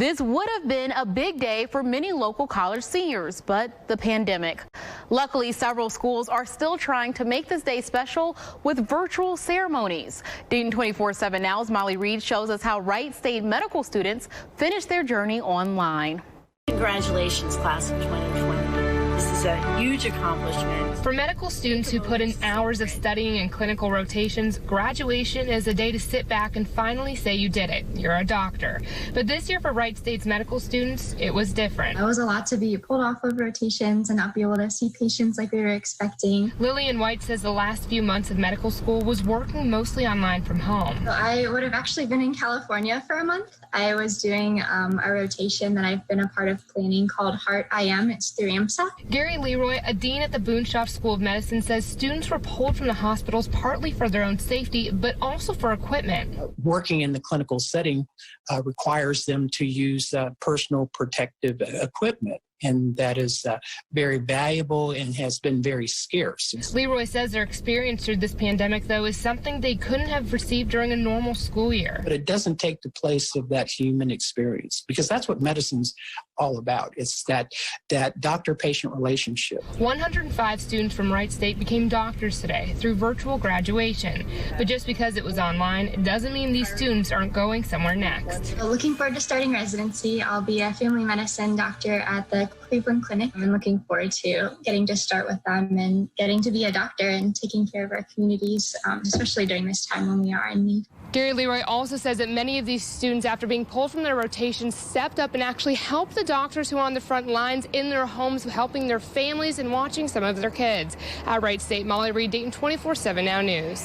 This would have been a big day for many local college seniors, but the pandemic. Luckily, several schools are still trying to make this day special with virtual ceremonies. Dayton 24/7 Now's Molly Reed shows us how Wright State medical students finished their journey online. Congratulations, class of 2020. This is a huge accomplishment. For medical students who put in hours of studying and clinical rotations, graduation is a day to sit back and finally say you did it. You're a doctor. But this year for Wright State's medical students, it was different. It was a lot to be pulled off of rotations and not be able to see patients like we were expecting. Lillian White says the last few months of medical school was working mostly online from home. So I would have actually been in California for a month. I was doing a rotation that I've been a part of planning called Heart IM. It's through AMSA. Gary Leroy, a dean at the Boonshoft School of Medicine, says students were pulled from the hospitals partly for their own safety, but also for equipment. Working in the clinical setting requires them to use personal protective equipment. And that is very valuable and has been very scarce. Leroy says their experience through this pandemic, though, is something they couldn't have received during a normal school year. But it doesn't take the place of that human experience, because that's what medicine's all about. It's that doctor-patient relationship. 105 students from Wright State became doctors today through virtual graduation. But just because it was online, it doesn't mean these students aren't going somewhere next. Looking forward to starting residency. I'll be a family medicine doctor at the Cleveland Clinic. I'm looking forward to getting to start with them and getting to be a doctor and taking care of our communities, especially during this time when we are in need. Gary Leroy also says that many of these students, after being pulled from their rotations, stepped up and actually helped the doctors who are on the front lines in their homes, helping their families and watching some of their kids. At Wright State, Molly Reed, Dayton 24/7 Now News.